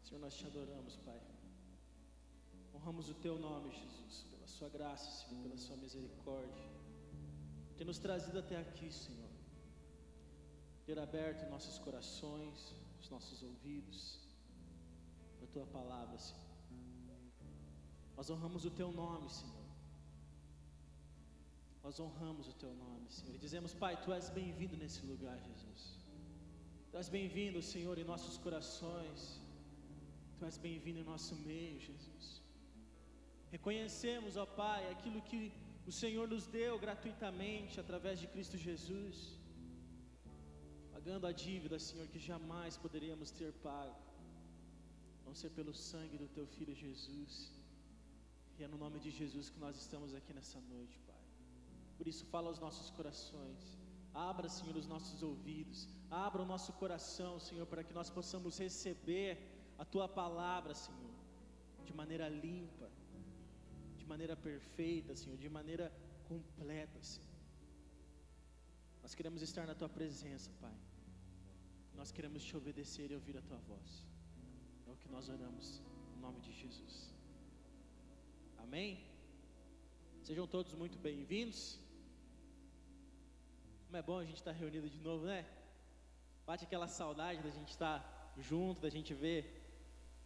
Senhor, nós te adoramos, Pai. Honramos o Teu nome, Jesus, pela Sua graça, Senhor, pela Sua misericórdia. Ter nos trazido até aqui, Senhor. Ter aberto nossos corações, os nossos ouvidos, para a Tua palavra, Senhor. Nós honramos o Teu nome, Senhor. Nós honramos o Teu nome, Senhor. E dizemos, Pai, Tu és bem-vindo nesse lugar, Jesus. Tu és bem-vindo, Senhor, em nossos corações. Tu és bem-vindo em nosso meio, Jesus. Reconhecemos, ó Pai, aquilo que o Senhor nos deu gratuitamente através de Cristo Jesus, pagando a dívida, Senhor, que jamais poderíamos ter pago, a não ser pelo sangue do Teu Filho Jesus. E é no nome de Jesus que nós estamos aqui nessa noite, Pai. Por isso, fala aos nossos corações. Abra, Senhor, os nossos ouvidos. Abra o nosso coração, Senhor, para que nós possamos receber a Tua palavra, Senhor, de maneira limpa, de maneira perfeita, Senhor, de maneira completa, Senhor. Nós queremos estar na Tua presença, Pai. Nós queremos Te obedecer e ouvir a Tua voz. É o que nós oramos, em nome de Jesus. Amém? Sejam todos muito bem-vindos. Como é bom a gente estar reunido de novo, né? Bate aquela saudade da gente estar junto, da gente ver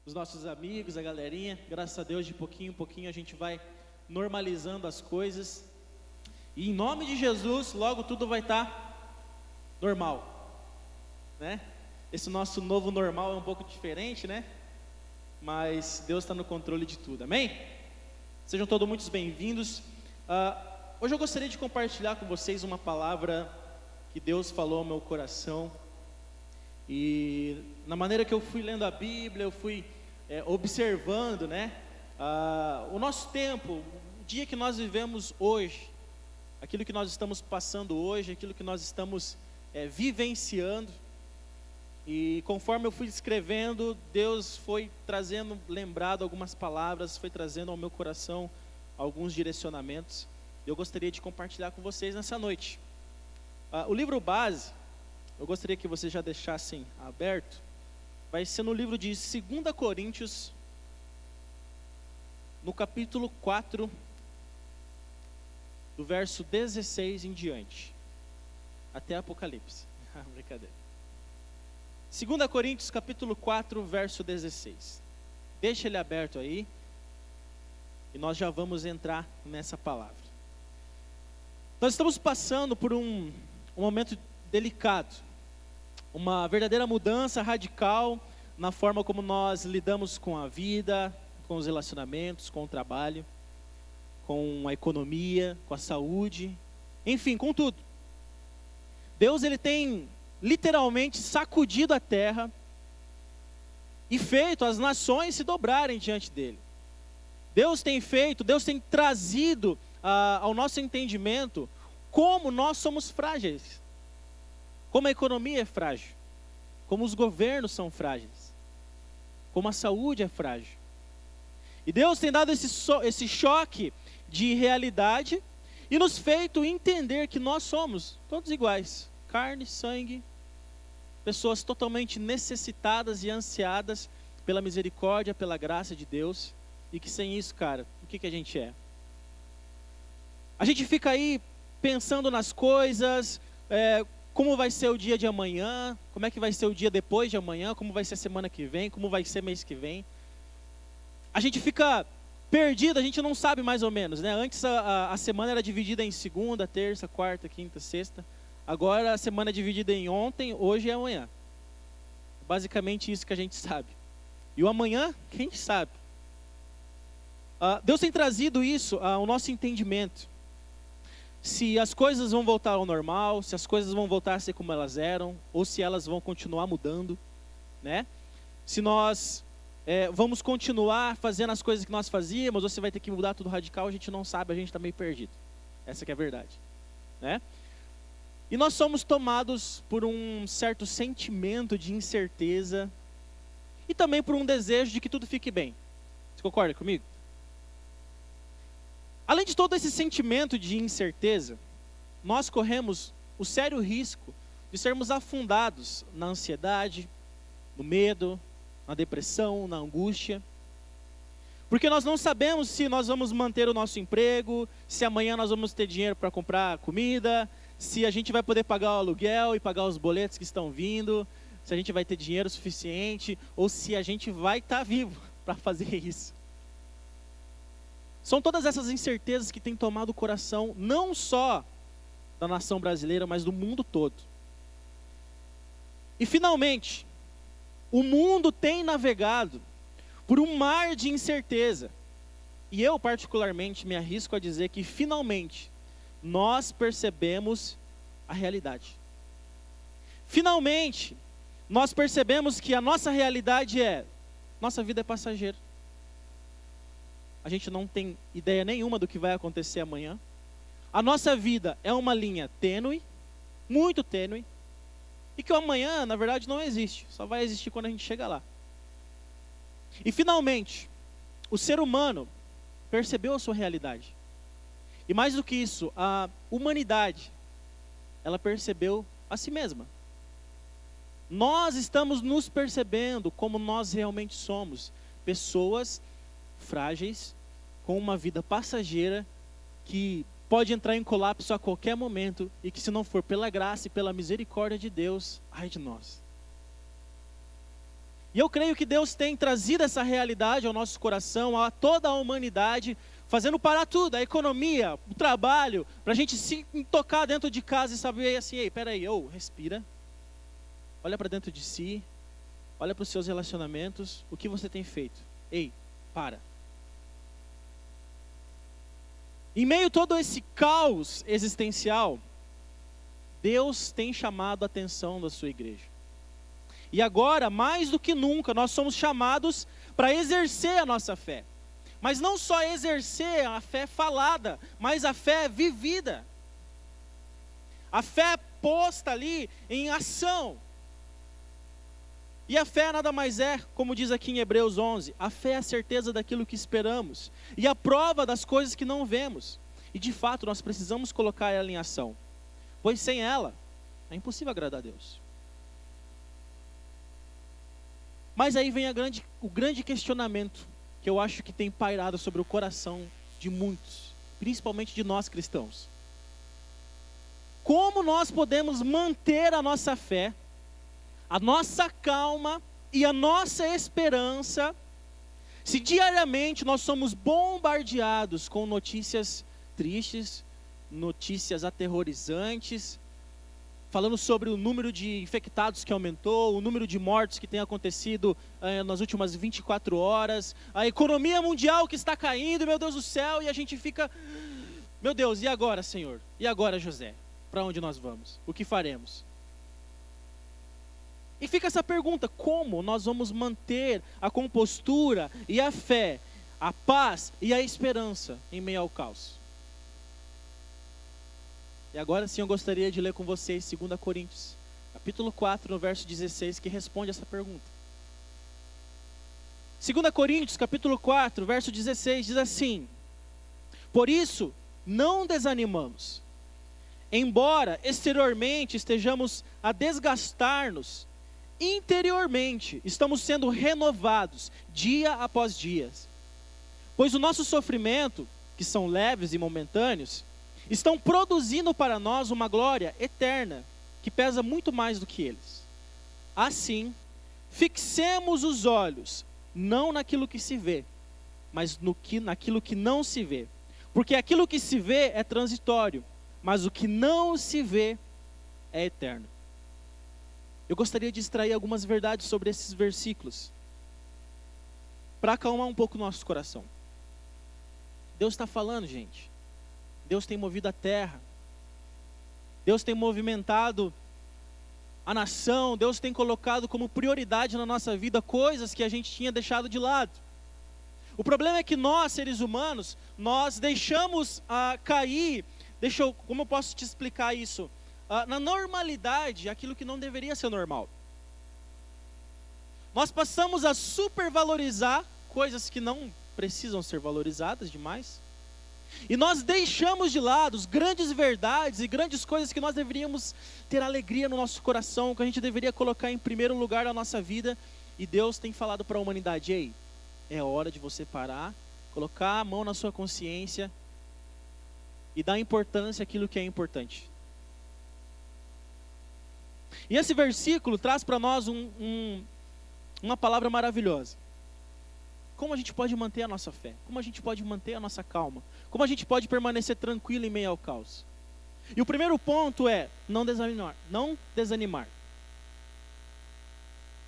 os nossos amigos, a galerinha. Graças a Deus, de pouquinho em pouquinho a gente vai normalizando as coisas. E em nome de Jesus, logo tudo vai estar normal, né? Esse nosso novo normal é um pouco diferente, né? Mas Deus está no controle de tudo, amém? Sejam todos muito bem-vindos. Hoje eu gostaria de compartilhar com vocês uma palavra que Deus falou ao meu coração. E na maneira que eu fui lendo a Bíblia, eu fui observando, né, o nosso tempo, o dia que nós vivemos hoje, aquilo que nós estamos passando hoje, aquilo que nós estamos vivenciando. E conforme eu fui escrevendo, Deus foi trazendo, lembrado algumas palavras, foi trazendo ao meu coração alguns direcionamentos. Eu gostaria de compartilhar com vocês nessa noite. O livro base, eu gostaria que vocês já deixassem aberto, vai ser no livro de 2 Coríntios, no capítulo 4, do verso 16 em diante, até Apocalipse. Brincadeira. 2 Coríntios, capítulo 4, verso 16. Deixa ele aberto aí, e nós já vamos entrar nessa palavra. Nós estamos passando por um momento delicado, uma verdadeira mudança radical na forma como nós lidamos com a vida, com os relacionamentos, com o trabalho, com a economia, com a saúde, enfim, com tudo. Deus, ele tem literalmente sacudido a terra e feito as nações se dobrarem diante dele. Deus tem trazido ao nosso entendimento como nós somos frágeis. Como a economia é frágil, como os governos são frágeis, como a saúde é frágil. E Deus tem dado esse choque de realidade e nos feito entender que nós somos todos iguais, carne, sangue, pessoas totalmente necessitadas e ansiadas pela misericórdia, pela graça de Deus, e que sem isso, cara, o que a gente é? A gente fica aí pensando nas coisas, como vai ser o dia de amanhã, como é que vai ser o dia depois de amanhã, como vai ser a semana que vem, como vai ser mês que vem. A gente fica perdido, a gente não sabe mais ou menos, né? Antes a semana era dividida em segunda, terça, quarta, quinta, sexta. Agora a semana é dividida em ontem, hoje e amanhã. Basicamente isso que a gente sabe. E o amanhã, quem sabe? Deus tem trazido isso ao nosso entendimento. Se as coisas vão voltar ao normal, se as coisas vão voltar a ser como elas eram, ou se elas vão continuar mudando, né? Se nós vamos continuar fazendo as coisas que nós fazíamos, ou se vai ter que mudar tudo radical, a gente não sabe, a gente está meio perdido. Essa que é a verdade, né? E nós somos tomados por um certo sentimento de incerteza e também por um desejo de que tudo fique bem. Você concorda comigo? Além de todo esse sentimento de incerteza, nós corremos o sério risco de sermos afundados na ansiedade, no medo, na depressão, na angústia. Porque nós não sabemos se nós vamos manter o nosso emprego, se amanhã nós vamos ter dinheiro para comprar comida, se a gente vai poder pagar o aluguel e pagar os boletos que estão vindo, se a gente vai ter dinheiro suficiente, ou se a gente vai estar vivo para fazer isso. São todas essas incertezas que têm tomado o coração, não só da nação brasileira, mas do mundo todo. E finalmente, o mundo tem navegado por um mar de incerteza. E eu particularmente me arrisco a dizer que finalmente nós percebemos a realidade. Finalmente, nós percebemos que a nossa realidade nossa vida é passageira. A gente não tem ideia nenhuma do que vai acontecer amanhã. A nossa vida é uma linha tênue, muito tênue, e que o amanhã, na verdade, não existe. Só vai existir quando a gente chega lá. E finalmente, o ser humano percebeu a sua realidade. E mais do que isso, a humanidade, ela percebeu a si mesma. Nós estamos nos percebendo como nós realmente somos. Pessoas frágeis, com uma vida passageira, que pode entrar em colapso a qualquer momento, e que se não for pela graça e pela misericórdia de Deus, ai de nós. E eu creio que Deus tem trazido essa realidade ao nosso coração, a toda a humanidade, fazendo parar tudo, a economia, o trabalho, para a gente se tocar dentro de casa e saber assim, ei, peraí, respira, olha para dentro de si, olha para os seus relacionamentos, o que você tem feito? Ei, para. Em meio a todo esse caos existencial, Deus tem chamado a atenção da sua igreja. E agora, mais do que nunca, nós somos chamados para exercer a nossa fé. Mas não só exercer a fé falada, mas a fé vivida. A fé posta ali em ação. E a fé nada mais é, como diz aqui em Hebreus 11, a fé é a certeza daquilo que esperamos e a prova das coisas que não vemos. E de fato nós precisamos colocar ela em ação, pois sem ela é impossível agradar a Deus. Mas aí vem o grande questionamento que eu acho que tem pairado sobre o coração de muitos, principalmente de nós cristãos. Como nós podemos manter a nossa fé, a nossa calma e a nossa esperança, se diariamente nós somos bombardeados com notícias tristes, notícias aterrorizantes, falando sobre o número de infectados que aumentou, o número de mortes que tem acontecido nas últimas 24 horas, a economia mundial que está caindo, meu Deus do céu, e a gente fica, meu Deus, e agora, Senhor? E agora, José? Para onde nós vamos? O que faremos? E fica essa pergunta, como nós vamos manter a compostura e a fé, a paz e a esperança em meio ao caos? E agora sim eu gostaria de ler com vocês 2 Coríntios, capítulo 4, no verso 16, que responde essa pergunta. 2 Coríntios, capítulo 4, verso 16, diz assim: por isso, não desanimamos. Embora exteriormente estejamos a desgastar-nos, interiormente estamos sendo renovados dia após dia. Pois o nosso sofrimento, que são leves e momentâneos, estão produzindo para nós uma glória eterna, que pesa muito mais do que eles. Assim, fixemos os olhos, não naquilo que se vê, mas naquilo que não se vê. Porque aquilo que se vê é transitório, mas o que não se vê é eterno. Eu gostaria de extrair algumas verdades sobre esses versículos, para acalmar um pouco o nosso coração. Deus está falando, gente. Deus tem movido a terra. Deus tem movimentado a nação. Deus tem colocado como prioridade na nossa vida coisas que a gente tinha deixado de lado. O problema é que nós, seres humanos, nós deixamos cair, como eu posso te explicar isso? Na normalidade, aquilo que não deveria ser normal. Nós passamos a supervalorizar coisas que não precisam ser valorizadas demais. E nós deixamos de lado as grandes verdades e grandes coisas que nós deveríamos ter alegria no nosso coração, que a gente deveria colocar em primeiro lugar na nossa vida. E Deus tem falado para a humanidade: ei, é hora de você parar, colocar a mão na sua consciência e dar importância àquilo que é importante. E esse versículo traz para nós uma palavra maravilhosa. Como a gente pode manter a nossa fé? Como a gente pode manter a nossa calma? Como a gente pode permanecer tranquilo em meio ao caos? E o primeiro ponto é não desanimar. Não desanimar.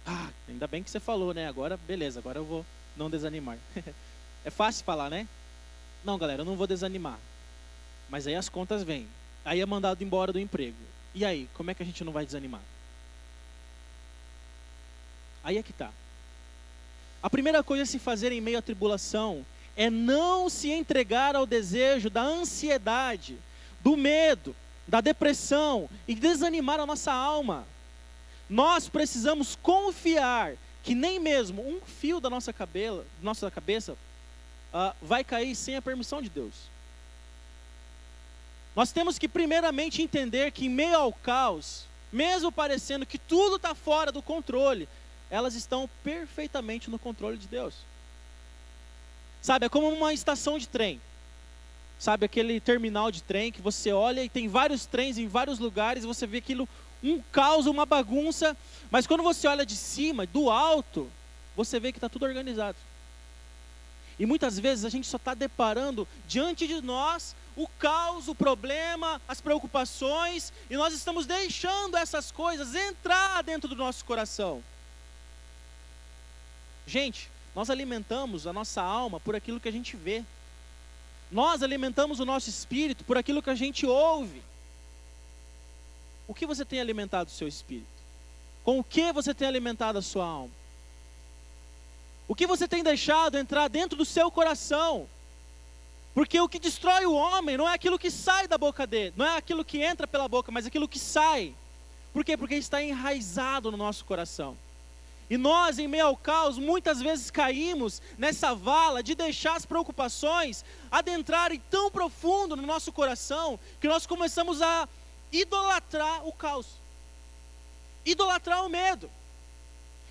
Ah, ainda bem que você falou, né? Agora, beleza, agora eu vou não desanimar. É fácil falar, né? Não, galera, eu não vou desanimar. Mas aí as contas vêm. Aí é mandado embora do emprego. E aí, como é que a gente não vai desanimar? Aí é que tá. A primeira coisa a se fazer em meio à tribulação é não se entregar ao desejo da ansiedade, do medo, da depressão e desanimar a nossa alma. Nós precisamos confiar que nem mesmo um fio da nossa cabeça vai cair sem a permissão de Deus. Nós temos que primeiramente entender que em meio ao caos, mesmo parecendo que tudo está fora do controle, elas estão perfeitamente no controle de Deus. Sabe, é como uma estação de trem. Sabe, aquele terminal de trem que você olha e tem vários trens em vários lugares, você vê aquilo, um caos, uma bagunça, mas quando você olha de cima, do alto, você vê que está tudo organizado. E muitas vezes a gente só está deparando diante de nós o caos, o problema, as preocupações, e nós estamos deixando essas coisas entrar dentro do nosso coração. Gente, nós alimentamos a nossa alma por aquilo que a gente vê. Nós alimentamos o nosso espírito por aquilo que a gente ouve. O que você tem alimentado o seu espírito? Com o que você tem alimentado a sua alma? O que você tem deixado entrar dentro do seu coração? Porque o que destrói o homem não é aquilo que sai da boca dele, não é aquilo que entra pela boca, mas aquilo que sai. Por quê? Porque está enraizado no nosso coração. E nós, em meio ao caos, muitas vezes caímos nessa vala de deixar as preocupações adentrarem tão profundo no nosso coração, que nós começamos a idolatrar o caos, idolatrar o medo.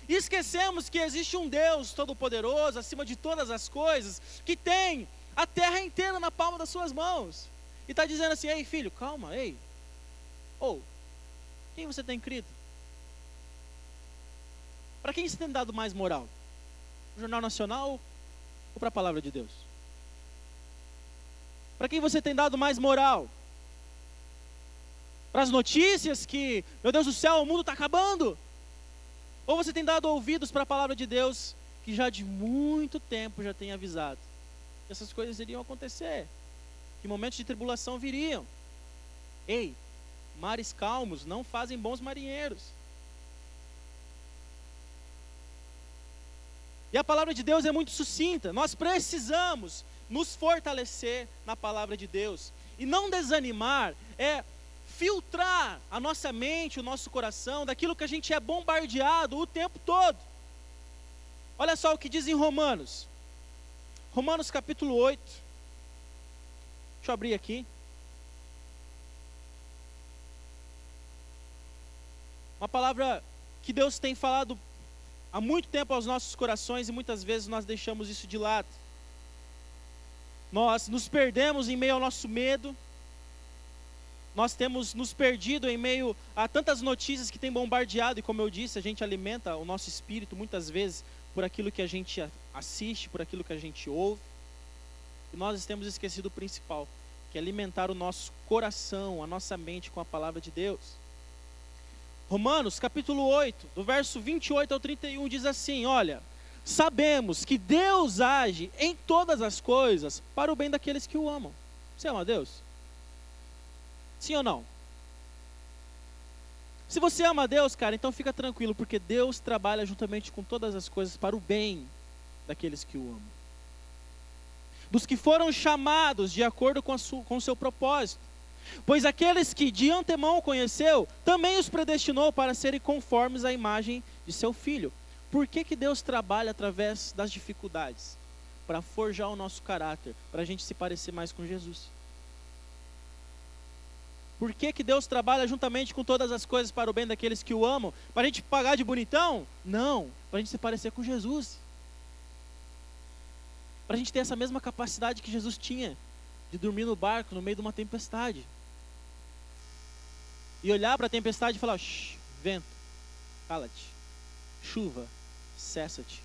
E esquecemos que existe um Deus todo-poderoso, acima de todas as coisas, que tem a terra inteira na palma das suas mãos. E está dizendo assim: ei filho, calma, ei. Quem você tem crido? Para quem você tem dado mais moral? O Jornal Nacional ou para a Palavra de Deus? Para quem você tem dado mais moral? Para as notícias que, meu Deus do céu, o mundo está acabando? Ou você tem dado ouvidos para a Palavra de Deus, que já de muito tempo já tem avisado que essas coisas iriam acontecer, que momentos de tribulação viriam? Ei, mares calmos não fazem bons marinheiros. E a palavra de Deus é muito sucinta. Nós precisamos nos fortalecer na palavra de Deus. E não desanimar é filtrar a nossa mente, o nosso coração, daquilo que a gente é bombardeado o tempo todo. Olha só o que diz em Romanos. Romanos capítulo 8. Deixa eu abrir aqui. Uma palavra que Deus tem falado há muito tempo aos nossos corações e muitas vezes nós deixamos isso de lado. Nós nos perdemos em meio ao nosso medo. Nós temos nos perdido em meio a tantas notícias que têm bombardeado. E como eu disse, a gente alimenta o nosso espírito muitas vezes por aquilo que a gente assiste, por aquilo que a gente ouve. E nós temos esquecido o principal, que é alimentar o nosso coração, a nossa mente com a palavra de Deus. Romanos capítulo 8, do verso 28 ao 31 diz assim: olha, sabemos que Deus age em todas as coisas para o bem daqueles que o amam. Você ama Deus? Sim ou não? Se você ama Deus, cara, então fica tranquilo, porque Deus trabalha juntamente com todas as coisas para o bem daqueles que o amam, dos que foram chamados de acordo com o seu propósito. Pois aqueles que de antemão conheceu, também os predestinou para serem conformes à imagem de seu Filho. Por que Deus trabalha através das dificuldades? Para forjar o nosso caráter, para a gente se parecer mais com Jesus. Por que que Deus trabalha juntamente com todas as coisas para o bem daqueles que o amam? Para a gente pagar de bonitão? Não, para a gente se parecer com Jesus. Para a gente ter essa mesma capacidade que Jesus tinha, de dormir no barco no meio de uma tempestade. E olhar para a tempestade e falar: shh, vento, cala-te. Chuva, cessa-te.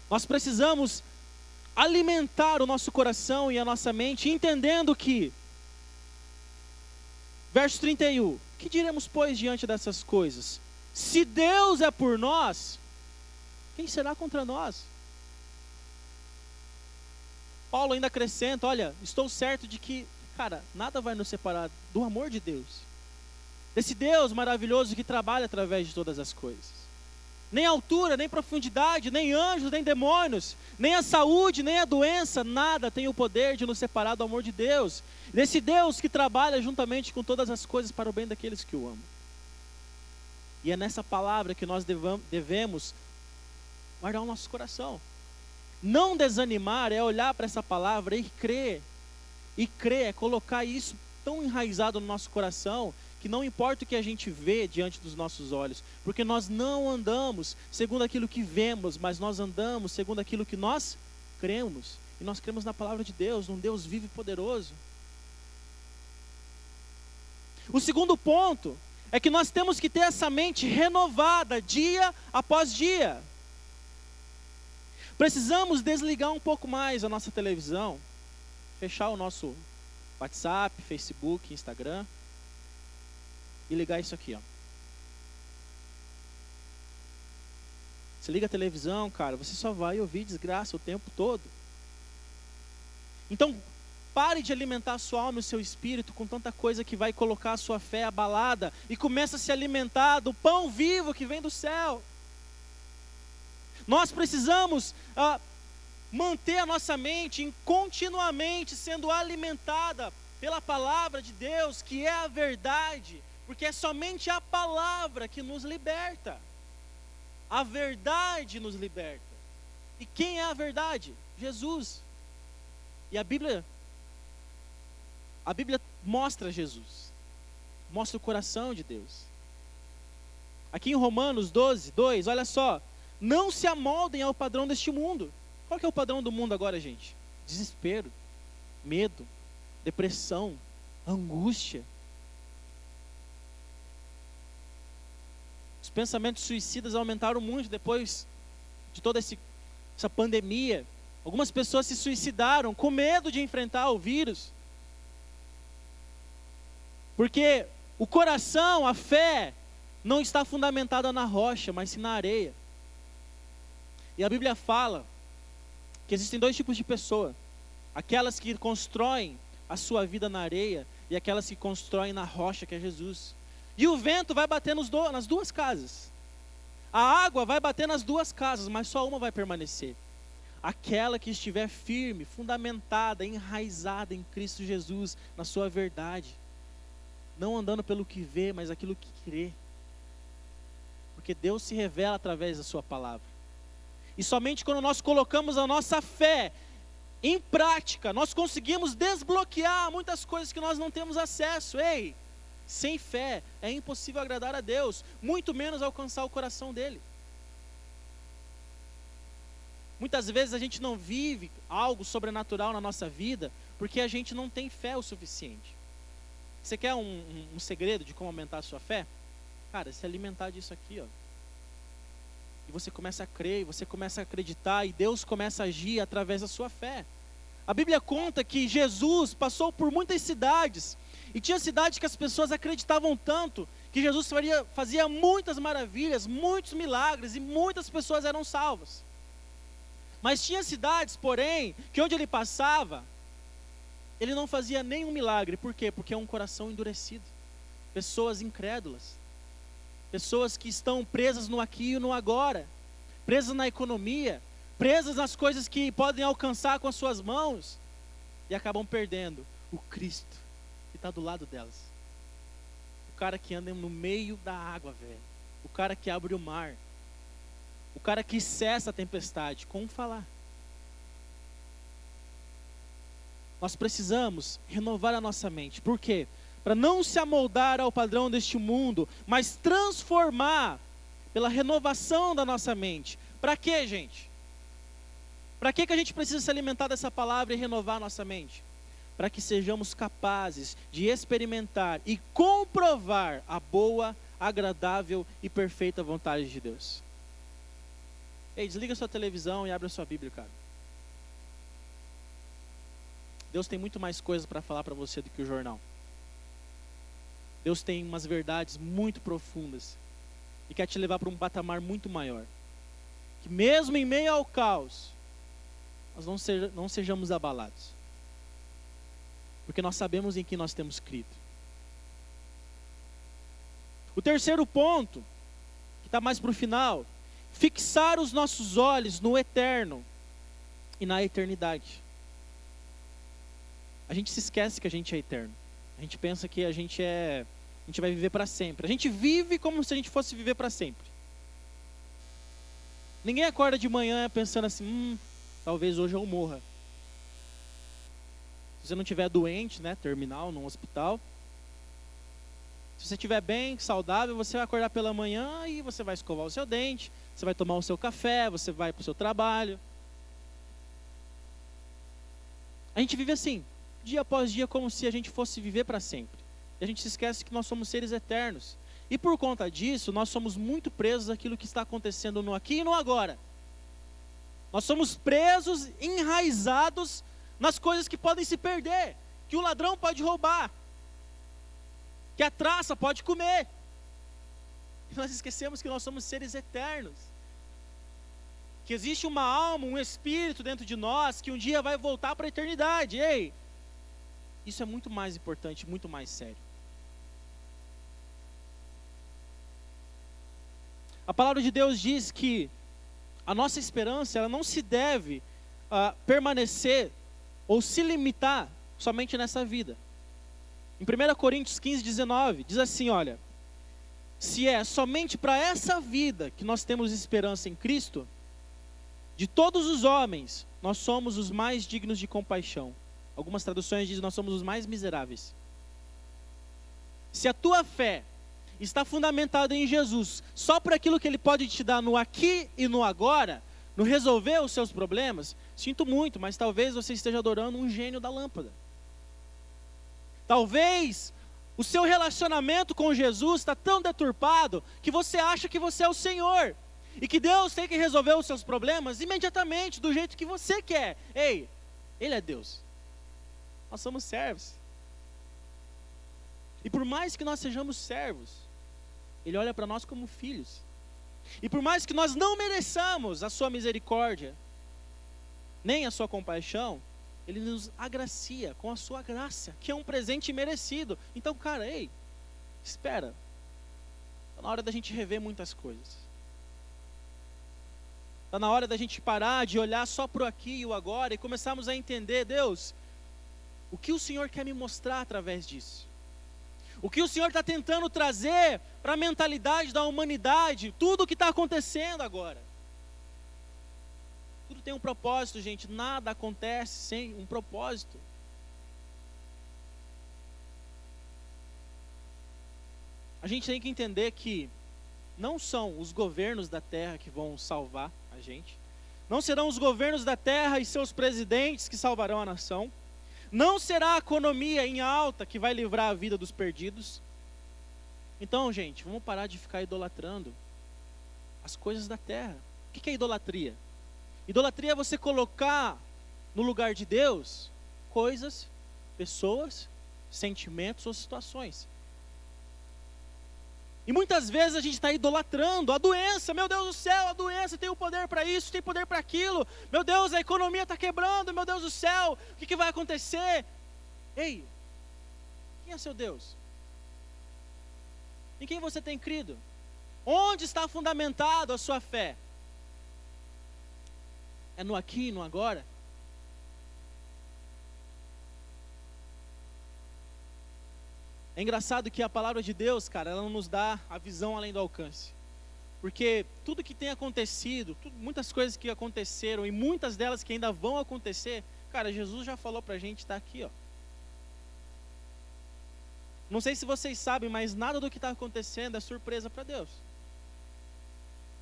Nós precisamos alimentar o nosso coração e a nossa mente, entendendo que, verso 31, que diremos, pois, diante dessas coisas? Se Deus é por nós, quem será contra nós? Paulo ainda acrescenta: olha, estou certo de que, cara, nada vai nos separar do amor de Deus, desse Deus maravilhoso que trabalha através de todas as coisas. Nem altura, nem profundidade, nem anjos, nem demônios, nem a saúde, nem a doença, nada tem o poder de nos separar do amor de Deus. Desse Deus que trabalha juntamente com todas as coisas para o bem daqueles que o amam. E é nessa palavra que nós devemos guardar o nosso coração. Não desanimar é olhar para essa palavra e crer. E crer é colocar isso tão enraizado no nosso coração, que não importa o que a gente vê diante dos nossos olhos, porque nós não andamos segundo aquilo que vemos, mas nós andamos segundo aquilo que nós cremos. E nós cremos na palavra de Deus, num Deus vivo e poderoso. O segundo ponto é que nós temos que ter essa mente renovada dia após dia. Precisamos desligar um pouco mais a nossa televisão, fechar o nosso WhatsApp, Facebook, Instagram, e ligar isso aqui, ó. Você liga a televisão, cara, você só vai ouvir desgraça o tempo todo. Então, pare de alimentar a sua alma e o seu espírito com tanta coisa que vai colocar a sua fé abalada, e comece a se alimentar do pão vivo que vem do céu. Nós precisamos manter a nossa mente continuamente sendo alimentada pela palavra de Deus, que é a verdade. Porque é somente a palavra que nos liberta. A verdade nos liberta. E quem é a verdade? Jesus. E a Bíblia mostra Jesus. Mostra o coração de Deus. Aqui em Romanos 12, 2, olha só. Não se amoldem ao padrão deste mundo. Qual que é o padrão do mundo agora, gente? Desespero, medo, depressão, angústia. Os pensamentos suicidas aumentaram muito depois de toda essa pandemia. Algumas pessoas se suicidaram com medo de enfrentar o vírus. Porque o coração, a fé, não está fundamentada na rocha, mas sim na areia. E a Bíblia fala que existem dois tipos de pessoa: aquelas que constroem a sua vida na areia e aquelas que constroem na rocha, que é Jesus. E o vento vai bater nas duas casas. A água vai bater nas duas casas, mas só uma vai permanecer. Aquela que estiver firme, fundamentada, enraizada em Cristo Jesus, na sua verdade. Não andando pelo que vê, mas aquilo que crê. Porque Deus se revela através da sua palavra. E somente quando nós colocamos a nossa fé em prática, nós conseguimos desbloquear muitas coisas que nós não temos acesso. Ei, sem fé é impossível agradar a Deus, muito menos alcançar o coração dele. Muitas vezes a gente não vive algo sobrenatural na nossa vida porque a gente não tem fé o suficiente. Você quer um segredo de como aumentar a sua fé? Cara, se alimentar disso aqui, ó. E você começa a crer, você começa a acreditar, e Deus começa a agir através da sua fé. A Bíblia conta que Jesus passou por muitas cidades, e tinha cidades que as pessoas acreditavam tanto que Jesus fazia muitas maravilhas, muitos milagres, e muitas pessoas eram salvas. Mas tinha cidades, porém, que onde ele passava, ele não fazia nenhum milagre. Por quê? Porque é um coração endurecido. Pessoas incrédulas. Pessoas que estão presas no aqui e no agora. Presas na economia. Presas nas coisas que podem alcançar com as suas mãos. E acabam perdendo o Cristo que está do lado delas. O cara que anda no meio da água, velho. O cara que abre o mar. O cara que cessa a tempestade. Como falar? Nós precisamos renovar a nossa mente. Por quê? Para não se amoldar ao padrão deste mundo, mas transformar pela renovação da nossa mente. Para quê, gente? Para que a gente precisa se alimentar dessa palavra e renovar a nossa mente? Para que sejamos capazes de experimentar e comprovar a boa, agradável e perfeita vontade de Deus. Ei, desliga sua televisão e abre a sua Bíblia, cara. Deus tem muito mais coisas para falar para você do que o jornal. Deus tem umas verdades muito profundas e quer te levar para um patamar muito maior. Que mesmo em meio ao caos, nós não sejamos abalados. Porque nós sabemos em que nós temos crido. O terceiro ponto, que está mais para o final, fixar os nossos olhos no eterno e na eternidade. A gente se esquece que a gente é eterno. A gente pensa que a gente vai viver para sempre. A gente vive como se a gente fosse viver para sempre. Ninguém acorda de manhã pensando assim, talvez hoje eu morra. Se você não estiver doente, né, terminal, num hospital. Se você estiver bem, saudável, você vai acordar pela manhã e você vai escovar o seu dente, você vai tomar o seu café, você vai para o seu trabalho. A gente vive assim, dia após dia, como se a gente fosse viver para sempre. E a gente se esquece que nós somos seres eternos. E por conta disso, nós somos muito presos àquilo que está acontecendo no aqui e no agora. Nós somos presos, enraizados nas coisas que podem se perder, que o ladrão pode roubar, que a traça pode comer. E nós esquecemos que nós somos seres eternos. Que existe uma alma, um espírito dentro de nós que um dia vai voltar para a eternidade. Ei, isso é muito mais importante, muito mais sério. A palavra de Deus diz que a nossa esperança ela não se deve permanecer ou se limitar somente nessa vida. Em 1 Coríntios 15, 19, diz assim, olha, se é somente para essa vida que nós temos esperança em Cristo, de todos os homens, nós somos os mais dignos de compaixão. Algumas traduções dizem que nós somos os mais miseráveis. Se a tua fé está fundamentada em Jesus, só por aquilo que Ele pode te dar no aqui e no agora, no resolver os seus problemas, sinto muito, mas talvez você esteja adorando um gênio da lâmpada. Talvez o seu relacionamento com Jesus está tão deturpado que você acha que você é o Senhor. E que Deus tem que resolver os seus problemas imediatamente, do jeito que você quer. Ei, Ele é Deus. Nós somos servos. E por mais que nós sejamos servos, Ele olha para nós como filhos. E por mais que nós não mereçamos a sua misericórdia, nem a sua compaixão, Ele nos agracia com a sua graça, que é um presente merecido. Então, cara, ei, espera. Está na hora da gente rever muitas coisas. Está na hora da gente parar de olhar só para o aqui e o agora e começarmos a entender, Deus, o que o Senhor quer me mostrar através disso? O que o Senhor está tentando trazer para a mentalidade da humanidade, tudo o que está acontecendo agora. Tudo tem um propósito, gente, nada acontece sem um propósito. A gente tem que entender que não são os governos da terra que vão salvar a gente. Não serão os governos da terra e seus presidentes que salvarão a nação. Não será a economia em alta que vai livrar a vida dos perdidos. Então, gente, vamos parar de ficar idolatrando as coisas da terra. O que é idolatria? Idolatria é você colocar no lugar de Deus coisas, pessoas, sentimentos ou situações. E muitas vezes a gente está idolatrando a doença. Meu Deus do céu, a doença tem o poder para isso, tem poder para aquilo. Meu Deus, a economia está quebrando. Meu Deus do céu, o que vai acontecer? Ei, quem é seu Deus? Em quem você tem crido? Onde está fundamentado a sua fé? É no aqui e no agora? É engraçado que a palavra de Deus, cara, ela nos dá a visão além do alcance. Porque tudo que tem acontecido, muitas coisas que aconteceram e muitas delas que ainda vão acontecer, Cara, Jesus já falou pra gente, tá aqui, ó. Não sei se vocês sabem, mas nada do que está acontecendo é surpresa para Deus.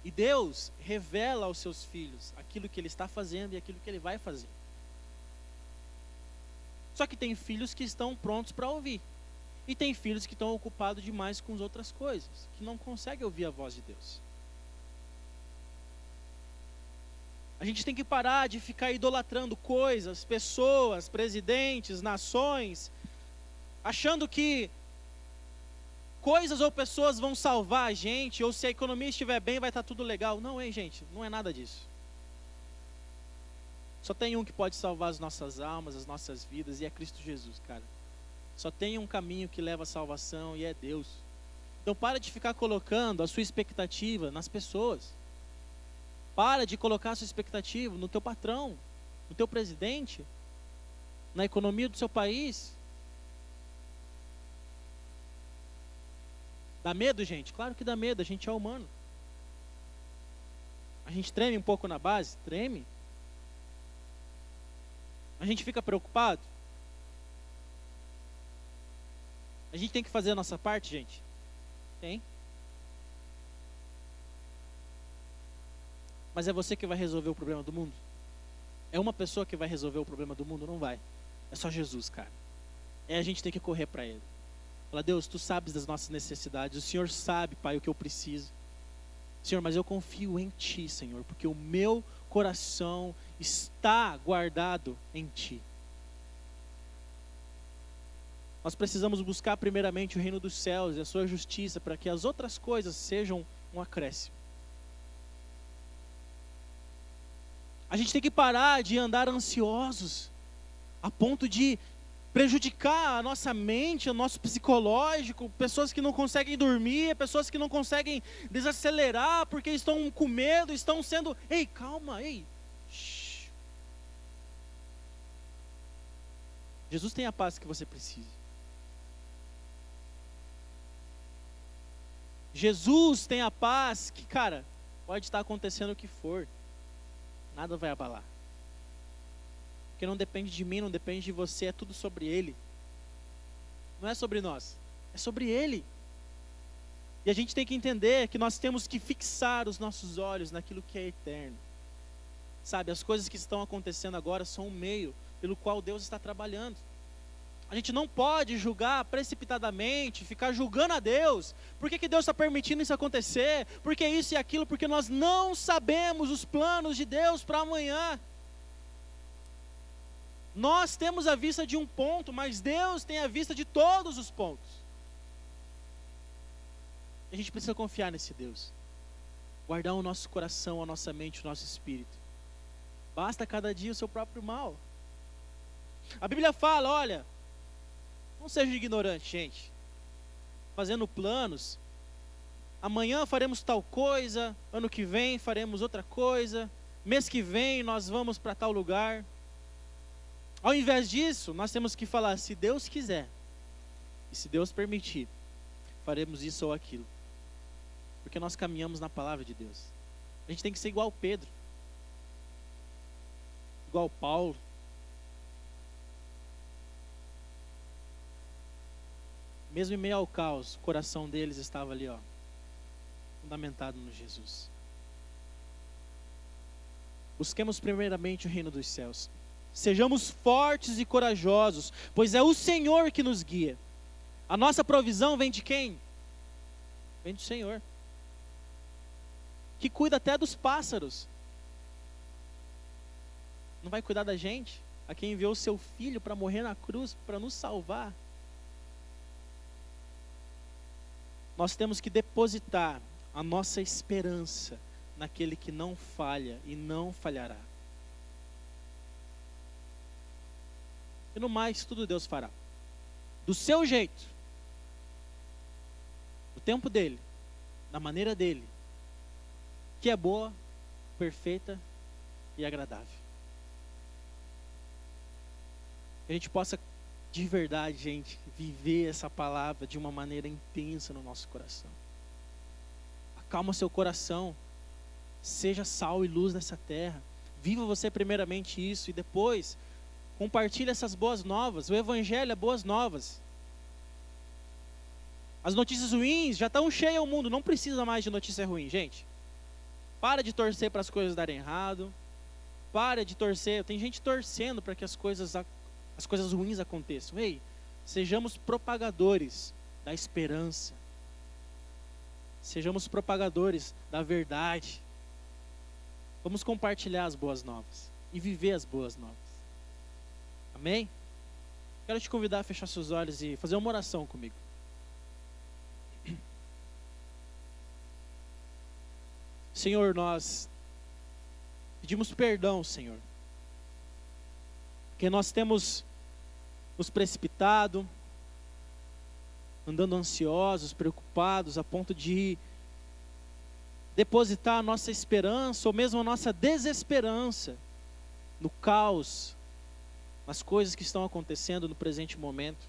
E Deus revela aos seus filhos aquilo que Ele está fazendo e aquilo que Ele vai fazer. Só que tem filhos que estão prontos para ouvir. E tem filhos que estão ocupados demais com as outras coisas, que não conseguem ouvir a voz de Deus. A gente tem que parar de ficar idolatrando coisas, pessoas, presidentes, nações, achando que coisas ou pessoas vão salvar a gente, ou se a economia estiver bem, vai estar tudo legal. Não, hein, gente, não é nada disso. Só tem um que pode salvar as nossas almas, as nossas vidas, e é Cristo Jesus, cara. Só tem um caminho que leva à salvação, e é Deus. Então para de ficar colocando a sua expectativa nas pessoas. Para de colocar a sua expectativa no teu patrão, no teu presidente, na economia do seu país. Dá medo, gente? Claro que dá medo, a gente é humano. A gente treme um pouco na base? Treme. A gente fica preocupado? A gente tem que fazer a nossa parte, gente? Tem. Mas é você que vai resolver o problema do mundo? É uma pessoa que vai resolver o problema do mundo? Não vai. É só Jesus, cara. A gente tem que correr para Ele. Fala, Deus, Tu sabes das nossas necessidades. O Senhor sabe, Pai, o que eu preciso. Senhor, mas eu confio em Ti, Senhor, porque o meu coração está guardado em Ti. Nós precisamos buscar primeiramente o reino dos céus e a sua justiça, para que as outras coisas sejam um acréscimo. A gente tem que parar de andar ansiosos, a ponto de prejudicar a nossa mente, o nosso psicológico, pessoas que não conseguem dormir, pessoas que não conseguem desacelerar, porque estão com medo, estão sendo... Ei, calma, ei. Shhh. Jesus tem a paz que você precisa. Jesus tem a paz que, cara, pode estar acontecendo o que for, nada vai abalar. Porque não depende de mim, não depende de você, é tudo sobre Ele. Não é sobre nós, é sobre Ele. E a gente tem que entender que nós temos que fixar os nossos olhos naquilo que é eterno. Sabe, as coisas que estão acontecendo agora são um meio pelo qual Deus está trabalhando. A gente não pode julgar precipitadamente, ficar julgando a Deus. Por que Deus está permitindo isso acontecer? Por que isso e aquilo? Porque nós não sabemos os planos de Deus para amanhã. Nós temos a vista de um ponto, mas Deus tem a vista de todos os pontos. A gente precisa confiar nesse Deus. Guardar o nosso coração, a nossa mente, o nosso espírito. Basta cada dia o seu próprio mal. A Bíblia fala, olha, não seja ignorante, gente. Fazendo planos. Amanhã faremos tal coisa, ano que vem faremos outra coisa, mês que vem nós vamos para tal lugar. Ao invés disso, nós temos que falar, se Deus quiser, e se Deus permitir, faremos isso ou aquilo. Porque nós caminhamos na palavra de Deus. A gente tem que ser igual Pedro, igual Paulo. Mesmo em meio ao caos, o coração deles estava ali, ó, fundamentado no Jesus. Busquemos primeiramente o reino dos céus. Sejamos fortes e corajosos, pois é o Senhor que nos guia. A nossa provisão vem de quem? Vem do Senhor, que cuida até dos pássaros. Não vai cuidar da gente? A quem enviou o seu Filho para morrer na cruz, para nos salvar. Nós temos que depositar a nossa esperança naquele que não falha e não falhará. E no mais, tudo Deus fará. Do seu jeito. No tempo dele. Da maneira dele. Que é boa, perfeita e agradável. Que a gente possa, de verdade, gente, viver essa palavra de uma maneira intensa no nosso coração. Acalma seu coração. Seja sal e luz nessa terra. Viva você primeiramente isso e depois Compartilha essas boas novas. O evangelho é boas novas. As notícias ruins já estão cheias o mundo. Não precisa mais de notícia ruim, gente. Para de torcer para as coisas darem errado. Para de torcer. Tem gente torcendo para que as coisas ruins aconteçam. Ei, sejamos propagadores da esperança. Sejamos propagadores da verdade. Vamos compartilhar as boas novas e viver as boas novas. Amém? Quero te convidar a fechar seus olhos e fazer uma oração comigo. Senhor, nós pedimos perdão, Senhor, porque nós temos nos precipitado, andando ansiosos, preocupados, a ponto de depositar a nossa esperança, ou mesmo a nossa desesperança, no caos, nas coisas que estão acontecendo no presente momento.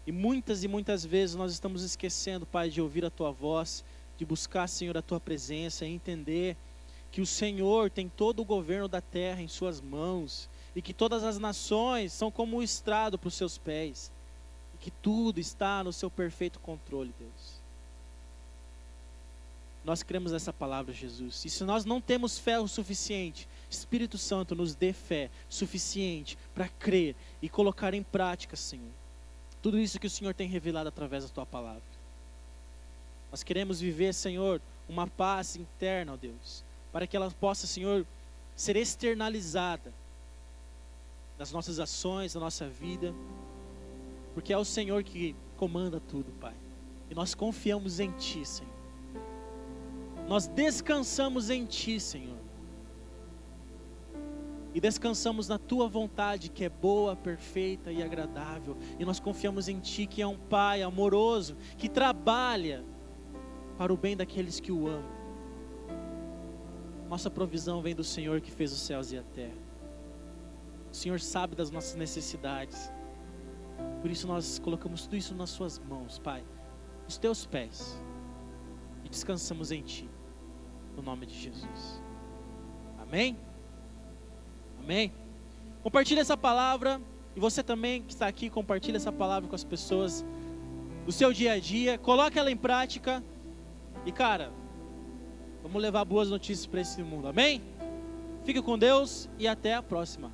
E muitas vezes nós estamos esquecendo, Pai, de ouvir a Tua voz, de buscar, Senhor, a Tua presença, e entender que o Senhor tem todo o governo da terra em Suas mãos, e que todas as nações são como um estrado para os Seus pés, e que tudo está no Seu perfeito controle, Deus. Nós cremos nessa palavra, Jesus, e se nós não temos fé o suficiente, Espírito Santo nos dê fé suficiente para crer e colocar em prática, Senhor, tudo isso que o Senhor tem revelado através da Tua palavra. Nós queremos viver, Senhor, uma paz interna, ó Deus, para que ela possa, Senhor, ser externalizada nas nossas ações, na nossa vida, porque é o Senhor que comanda tudo, Pai, e nós confiamos em Ti, Senhor. Nós descansamos em Ti, Senhor, e descansamos na Tua vontade, que é boa, perfeita e agradável, e nós confiamos em Ti, que é um Pai amoroso, que trabalha para o bem daqueles que o amam. Nossa provisão vem do Senhor que fez os céus e a terra. O Senhor sabe das nossas necessidades, por isso nós colocamos tudo isso nas Suas mãos, Pai, nos Teus pés, e descansamos em Ti, no nome de Jesus. Amém? Amém? Compartilhe essa palavra, e você também que está aqui, compartilhe essa palavra com as pessoas do seu dia a dia, coloque ela em prática, e cara, vamos levar boas notícias para esse mundo, amém? Fique com Deus e até a próxima.